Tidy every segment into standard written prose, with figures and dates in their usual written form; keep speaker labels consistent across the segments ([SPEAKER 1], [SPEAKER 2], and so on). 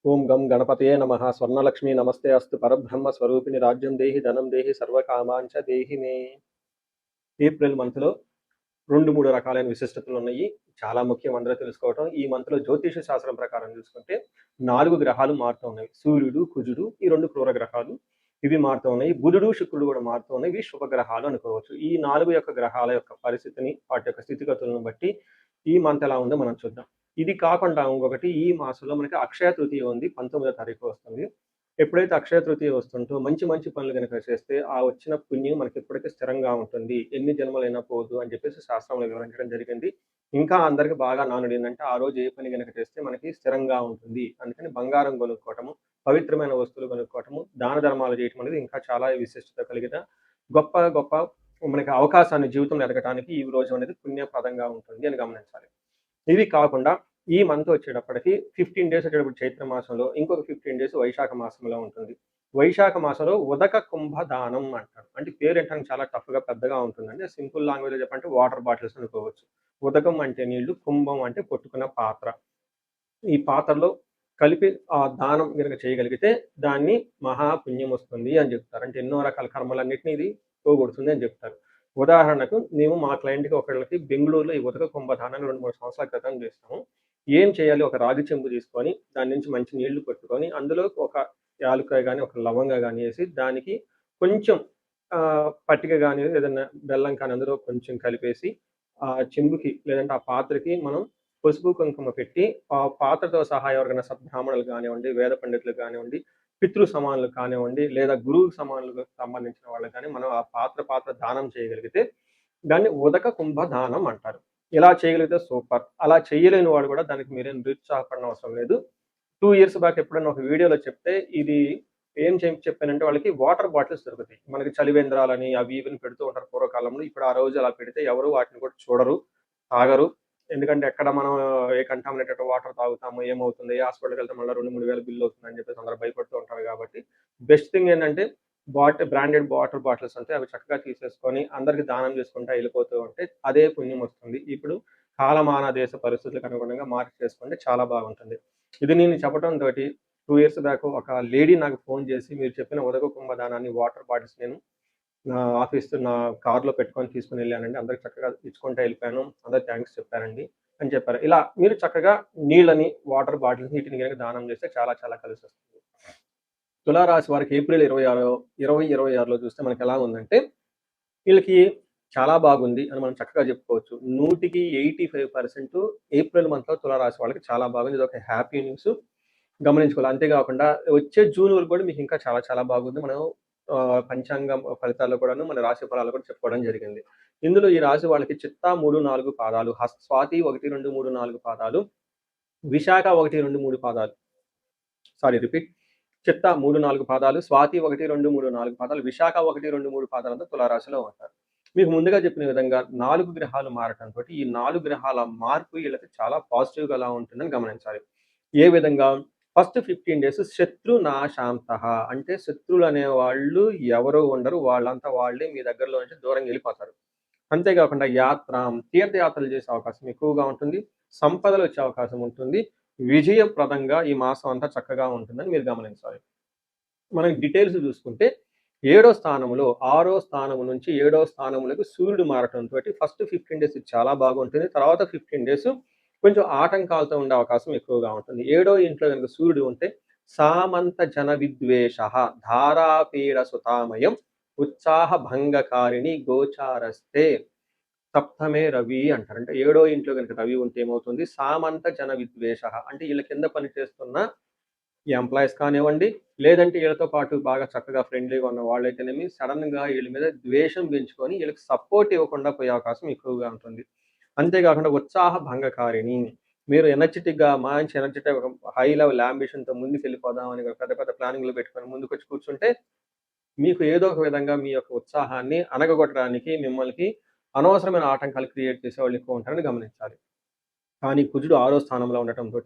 [SPEAKER 1] ఓం గం గణపతయే నమః. స్వర్ణలక్ష్మి నమస్తే అస్తు. పరబ్రహ్మ స్వరూపిణి రాజ్యం దేహి ధనం దేహి సర్వకామాంచ దేహి మే. ఏప్రిల్ మంత్లో 2-3 రకాలైన విశిష్టతలు ఉన్నాయి. చాలా ముఖ్యం అందరూ తెలుసుకోవటం. ఈ మంత్లో జ్యోతిష శాస్త్రం ప్రకారం చూసుకుంటే 4 గ్రహాలు మారుతూ ఉన్నాయి. సూర్యుడు, కుజుడు, ఈ 2 క్రూర గ్రహాలు ఇవి మారుతూ ఉన్నాయి. బుధుడు, శుక్రుడు కూడా మారుతూ ఉన్నాయి. ఇవి శుభగ్రహాలు అనుకోవచ్చు. ఈ 4 యొక్క గ్రహాల యొక్క పరిస్థితిని, వాటి యొక్క స్థితిగతులను బట్టి ఈ మంత్ ఎలా ఉందో మనం చూద్దాం. ఇది కాకుండా ఇంకొకటి, ఈ మాసంలో మనకి అక్షయ తృతీయ ఉంది. 19వ తారీఖు వస్తుంది. ఎప్పుడైతే అక్షయ తృతీయ వస్తుంటో మంచి మంచి పనులు కనుక చేస్తే ఆ వచ్చిన పుణ్యం మనకి ఎప్పటికీ స్థిరంగా ఉంటుంది, ఎన్ని జన్మలైనా పోదు అని చెప్పేసి శాస్త్రంలో వివరించడం జరిగింది. ఇంకా అందరికి బాగా నానుడు ఏంటంటే, ఆ రోజు ఏ పని కనుక చేస్తే మనకి స్థిరంగా ఉంటుంది. అందుకని బంగారం కొనుక్కోవటము, పవిత్రమైన వస్తువులు కొనుక్కోవటము, దాన ధర్మాలు చేయటం అనేది ఇంకా చాలా విశిష్టత కలిగిన గొప్ప గొప్ప మనకి అవకాశాన్ని జీవితంలో ఎదగటానికి ఈ రోజు అనేది పుణ్యప్రదంగా ఉంటుంది అని గమనించాలి. ఇవి కాకుండా ఈ మంత్ వచ్చేటప్పటికి 15 డేస్ వచ్చేటప్పుడు చైత్ర మాసంలో, ఇంకొక 15 డేస్ వైశాఖ మాసంలో ఉంటుంది. వైశాఖ మాసంలో ఉదక కుంభదానం అంటారు. అంటే పేరు ఏంటంటే చాలా టఫ్గా పెద్దగా ఉంటుందండి. సింపుల్ లాంగ్వేజ్లో చెప్పంటే వాటర్ బాటిల్స్ అనుకోవచ్చు. ఉదకం అంటే నీళ్లు, కుంభం అంటే పొట్టుకున్న పాత్ర. ఈ పాత్రలో కలిపి ఆ దానం కనుక చేయగలిగితే దాన్ని మహాపుణ్యం వస్తుంది అని చెప్తారు. అంటే ఎన్నో రకాల కర్మలన్నింటినీ ఇది పోగొడుతుంది అని చెప్తారు. ఉదాహరణకు మేము మా క్లయింట్కి ఒకళ్ళకి బెంగళూరులో ఈ ఉదక కుంభదానాన్ని 2-3 సంవత్సరాల క్రితం చేస్తాము. ఏం చేయాలి, ఒక రాగి చెంబు తీసుకొని దాని నుంచి మంచి నీళ్లు పెట్టుకొని అందులో ఒక యాలుకాయ కానీ ఒక లవంగా కానీ వేసి దానికి కొంచెం పట్టిక కానీ ఏదైనా బెల్లం కానీ అందులో కొంచెం కలిపేసి ఆ చెంబుకి లేదంటే ఆ పాత్రకి మనం పసుపు కుంకుమ పెట్టి ఆ పాత్రతో సహా ఎవరికైనా సద్బ్రాహ్మణులు కానివ్వండి, వేద పండితులు కానివ్వండి, పితృ సమానులు కానివ్వండి, లేదా గురువు సమానులకు సంబంధించిన వాళ్ళకి కానీ మనం ఆ పాత్ర దానం చేయగలిగితే దాన్ని ఉదక కుంభ దానం అంటారు. ఇలా చేయగలిగితే సూపర్. అలా చేయలేని వాడు కూడా దానికి మీరేం నిరుత్సాహపడిన అవసరం లేదు. 2 ఇయర్స్ బ్యాక్ ఎప్పుడైనా ఒక వీడియోలో చెప్తే ఇది ఏం చెప్పానంటే, వాళ్ళకి వాటర్ బాటిల్స్ దొరుకుతాయి. మనకి చలివేంద్రాలని అవి ఇవి పెడుతూ ఉంటారు పూర్వకాలంలో. ఇప్పుడు ఆ రోజు అలా పెడితే ఎవరు వాటిని కూడా చూడరు, తాగరు. ఎందుకంటే ఎక్కడ మనం ఏ కంటామినేటెడ్ వాటర్ తాగుతాము, ఏమవుతుంది, ఏ హాస్పిటల్కి వెళ్తే మళ్ళీ 2-3 వేలు బిల్లు అవుతుందని చెప్పేసి అందరూ భయపడుతూ ఉంటారు. కాబట్టి బెస్ట్ థింగ్ ఏంటంటే బ్రాండెడ్ వాటర్ బాటిల్స్ ఉంటాయి. అవి చక్కగా తీసేసుకొని అందరికి దానం చేసుకుంటా వెళ్ళిపోతూ ఉంటే అదే పుణ్యం వస్తుంది. ఇప్పుడు కాలమాన దేశ పరిస్థితులకు అనుగుణంగా మార్చి చేసుకుంటే చాలా బాగుంటుంది. ఇది నేను చెప్పడం తోటి 2 ఇయర్స్ బ్యాక్ ఒక లేడీ నాకు ఫోన్ చేసి, మీరు చెప్పిన ఉదక కుంభదానాన్ని వాటర్ బాటిల్స్ నేను నా నా కార్లో పెట్టుకొని తీసుకుని వెళ్ళానండి. అందరికి చక్కగా ఇచ్చుకుంటూ వెళ్ళిపోయాను. అందరు థ్యాంక్స్ చెప్పారండి అని చెప్పారు. ఇలా మీరు చక్కగా నీళ్ళని, వాటర్ బాటిల్స్ వీటిని కనుక దానం చేస్తే చాలా చాలా కలిసి వస్తుంది. తులారాశి వారికి ఏప్రిల్ 2026లో చూస్తే మనకి ఎలా ఉందంటే, వీళ్ళకి చాలా బాగుంది అని మనం చక్కగా చెప్పుకోవచ్చు. 100కి 85% ఏప్రిల్ మంత్లో తులారాశి వాళ్ళకి చాలా బాగుంది. ఇది ఒక హ్యాపీ న్యూస్ గమనించుకోవాలి. అంతేకాకుండా వచ్చే జూన్ వరకు కూడా మీకు ఇంకా చాలా చాలా బాగుంది. మనం పంచాంగ ఫలితాల్లో కూడాను మన రాశి ఫలాలు కూడా చెప్పుకోవడం జరిగింది. ఇందులో ఈ రాశి వాళ్ళకి చిత్తా 3-4 పాదాలు, స్వాతి 1-2-3-4 పాదాలు, విశాఖ 1-2-3 పాదాలు, రిపీట్, చిత్తా 3-4 పాదాలు, స్వాతి 1-2-3-4 పాదాలు, విశాఖ 1-2-3 పాదాలతో తులారాశిలో ఉంటారు. మీకు ముందుగా చెప్పిన విధంగా 4 గ్రహాలు మారటంతో ఈ 4 గ్రహాల మార్పు వీళ్ళకి చాలా పాజిటివ్గా ఎలా ఉంటుందని గమనించాలి. ఏ విధంగా? ఫస్ట్ 15 డేస్ శత్రు నాశాంత, అంటే శత్రువులు అనేవాళ్ళు ఎవరు ఉండరు, వాళ్ళంతా వాళ్ళే మీ దగ్గరలో నుంచి దూరంగా వెళ్ళిపోతారు. అంతేకాకుండా తీర్థయాత్రలు చేసే అవకాశం ఎక్కువగా ఉంటుంది, సంపదలు వచ్చే అవకాశం ఉంటుంది, విజయప్రదంగా ఈ మాసం అంతా చక్కగా ఉంటుందని మీరు గమనించాలి. మనం డీటెయిల్స్ చూసుకుంటే 7వ స్థానంలో 6వ స్థానం నుంచి 7వ స్థానంలోకి సూర్యుడు మారటంతో ఫస్ట్ 15 డేస్ చాలా బాగుంటుంది. తర్వాత 15 డేస్ కొంచెం ఆటంకాలతో ఉండే అవకాశం ఎక్కువగా ఉంటుంది. 7వ ఇంట్లో కనుక సూర్యుడు ఉంటే సామంత జన విద్వేష ధారాపీడ సుతామయం ఉత్సాహ భంగకారిణి గోచారస్తే సప్తమే రవి అంటారు. అంటే 7వ ఇంట్లో కనుక రవి ఉంటే ఏమవుతుంది? సామంత జన విద్వేష, అంటే వీళ్ళ కింద పనిచేస్తున్న ఈ ఎంప్లాయీస్ కానివ్వండి, లేదంటే వీళ్ళతో పాటు బాగా చక్కగా ఫ్రెండ్లీగా ఉన్న వాళ్ళైతేనేమి సడన్గా వీళ్ళ మీద ద్వేషం పెంచుకొని వీళ్ళకి సపోర్ట్ ఇవ్వకుండా పోయే అవకాశం ఎక్కువగా ఉంటుంది. అంతేకాకుండా ఉత్సాహ భంగకారిణి, మీరు ఎనర్జెటిక్గా మంచి ఎనర్జెటిక్ ఒక హై లెవెల్ అంబిషన్తో ముందుకు వెళ్ళిపోదామని పెద్ద పెద్ద ప్లానింగ్లు పెట్టుకొని ముందుకు వచ్చి కూర్చుంటే మీకు ఏదో ఒక విధంగా మీ యొక్క ఉత్సాహాన్ని అనగగొట్టడానికి మిమ్మల్ని అనవసరమైన ఆటంకాలు క్రియేట్ చేసేవాళ్ళు ఎక్కువ ఉంటారని గమనించాలి. కానీ కుజుడు 6వ స్థానంలో ఉండటంతో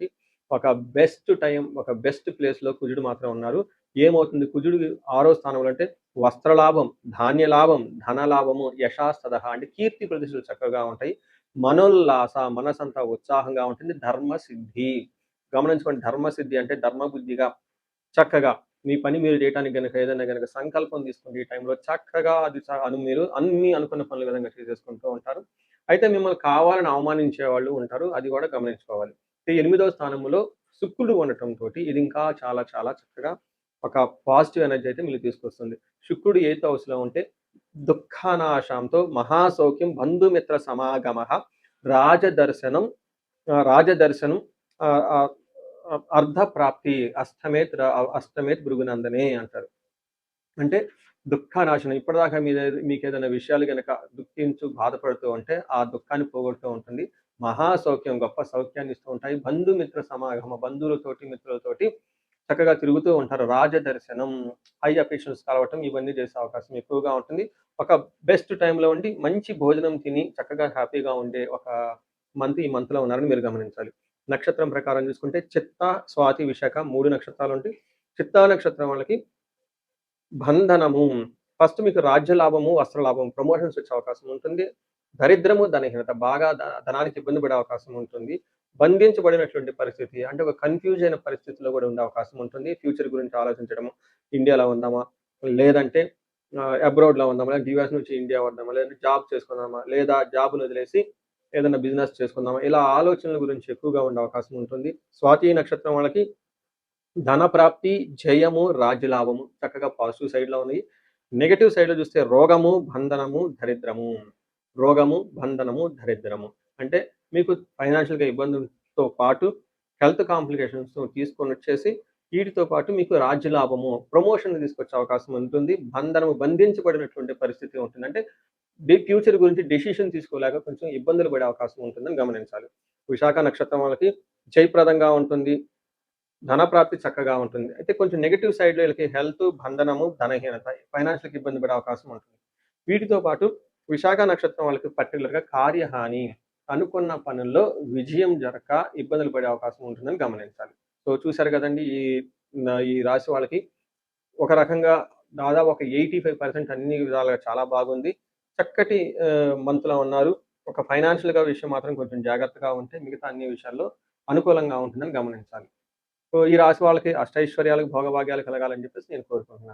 [SPEAKER 1] ఒక బెస్ట్ టైం, ఒక బెస్ట్ ప్లేస్లో కుజుడు మాత్రం ఉన్నారు. ఏమవుతుంది? కుజుడు 6వ స్థానంలో అంటే వస్త్రలాభం, ధాన్యలాభం, ధనలాభము, యశాస్తద, అంటే కీర్తి ప్రతిష్టలు చక్కగా ఉంటాయి. మనోల్లాస, మనసంతా ఉత్సాహంగా ఉంటుంది. ధర్మ సిద్ధి, గమనించుకోండి. ధర్మసిద్ధి అంటే ధర్మబుద్ధిగా చక్కగా మీ పని మీరు చేయటానికి గనక ఏదైనా గనక సంకల్పం తీసుకుంటే ఈ టైంలో చక్కగా అది మీరు అన్ని అనుకున్న పనుల విధంగా చేసేసుకుంటూ ఉంటారు. అయితే మిమ్మల్ని కావాలని అవమానించే వాళ్ళు ఉంటారు. అది కూడా గమనించుకోవాలి. ఈ 8వ స్థానంలో శుక్రుడు ఉండటంతోటి ఇది ఇంకా చాలా చాలా చక్కగా ఒక పాజిటివ్ ఎనర్జీ అయితే మీకు తీసుకొస్తుంది. శుక్రుడు 8థ్ హౌస్‌లో ఉంటే దుఃఖానాశాంతో మహాసౌఖ్యం బంధుమిత్ర సమాగమః రాజదర్శనం రాజదర్శనం ఆహ్, ఆహ్, అర్ధప్రాప్తి అష్టమేత్ భృగునందనే అంటారు. అంటే దుఃఖనాశనం ఇప్పటిదాకా మీకేదైనా విషయాలు గనక దుఃఖించు, బాధపడుతూ ఉంటే ఆ దుఃఖాన్ని పోగొడుతూ ఉంటుంది. మహాసౌఖ్యం గొప్ప సౌఖ్యాన్ని ఇస్తూ ఉంటాయి. బంధుమిత్ర సమాగమ బంధువులతోటి, మిత్రులతోటి చక్కగా తిరుగుతూ ఉంటారు. రాజదర్శనం, హై అఫీషియల్స్ కలవటం ఇవన్నీ చేసే అవకాశం ఎక్కువగా ఉంటుంది. ఒక బెస్ట్ టైమ్‌లో ఉండి మంచి భోజనం తిని చక్కగా హ్యాపీగా ఉండే ఒక ఈ మంత్‌లో ఉన్నారని మీరు గమనించాలి. నక్షత్రం ప్రకారం చూసుకుంటే చిత్త, స్వాతి, విశాఖ 3 నక్షత్రాలుంటాయి. చిత్తా నక్షత్రం వాళ్ళకి బంధనము. ఫస్ట్ మీకు రాజ్య లాభము, వస్త్ర లాభం, ప్రమోషన్స్ వచ్చే అవకాశం ఉంటుంది. దరిద్రము, ధనహీనత బాగా ధనానికి ఇబ్బంది పడే అవకాశం ఉంటుంది. బంధించబడినటువంటి పరిస్థితి అంటే ఒక కన్‌ఫ్యూజ్ అయిన పరిస్థితిలో కూడా ఉండే అవకాశం ఉంటుంది. ఫ్యూచర్ గురించి ఆలోచించడము. ఇండియాలో ఉందామా? లేదంటే అబ్రాడ్‌లో ఉందామా? లేదా యూఎస్ నుంచి ఇండియా వద్దామా? లేదంటే జాబ్ చేసుకుందామా? లేదా జాబ్‌ని వదిలేసి ఏదైనా బిజినెస్ చేసుకుందామా? ఇలా ఆలోచనల గురించి ఎక్కువగా ఉండే అవకాశం ఉంటుంది. స్వాతి నక్షత్రం వాళ్ళకి ధన ప్రాప్తి, జయము, రాజ్యలాభము చక్కగా పాజిటివ్ సైడ్‌లో ఉన్నాయి. నెగెటివ్ సైడ్‌లో చూస్తే రోగము, బంధనము, దరిద్రము. రోగము, బంధనము, దరిద్రము. అంటే మీకు ఫైనాన్షియల్‌గా ఇబ్బందులతో పాటు హెల్త్ కాంప్లికేషన్స్ తీసుకొనొచ్చేసి వీటితో పాటు మీకు రాజ్యలాభము, ప్రమోషన్ తీసుకొచ్చే అవకాశం ఉంటుంది. బంధనము బంధించబడినటువంటి పరిస్థితి ఉంటుంది. అంటే ఫ్యూచర్ గురించి డెసిషన్ తీసుకోలేక కొంచెం ఇబ్బందులు పడే అవకాశం ఉంటుందని గమనించాలి. విశాఖ నక్షత్రం వాళ్ళకి జయప్రదంగా ఉంటుంది. ధన ప్రాప్తి చక్కగా ఉంటుంది. అయితే కొంచెం నెగెటివ్ సైడ్‌లో వీళ్ళకి హెల్త్, బంధనము, ధనహీనత, ఫైనాన్షియల్‌గా ఇబ్బంది పడే అవకాశం ఉంటుంది. వీటితో పాటు విశాఖ నక్షత్రం వాళ్ళకి పర్టిక్యులర్‌గా కార్యహాని, అనుకున్న పనుల్లో విజయం జరగక ఇబ్బందులు పడే అవకాశం ఉంటుందని గమనించాలి. సో, చూసారు కదండీ! ఈ రాశి వాళ్ళకి ఒక రకంగా దాదాపు ఒక 85% అన్ని విధాలుగా చాలా బాగుంది. చక్కటి మంత్‌లో ఉన్నారు. ఒక ఫైనాన్షియల్‌గా విషయం మాత్రం కొంచెం జాగ్రత్తగా ఉంటే మిగతా అన్ని విషయాల్లో అనుకూలంగా ఉంటుందని గమనించాలి. సో, ఈ రాశి వాళ్ళకి అష్టైశ్వర్యాలు, భోగభాగ్యాలు కలగాలని చెప్పేసి నేను కోరుకుంటున్నాను.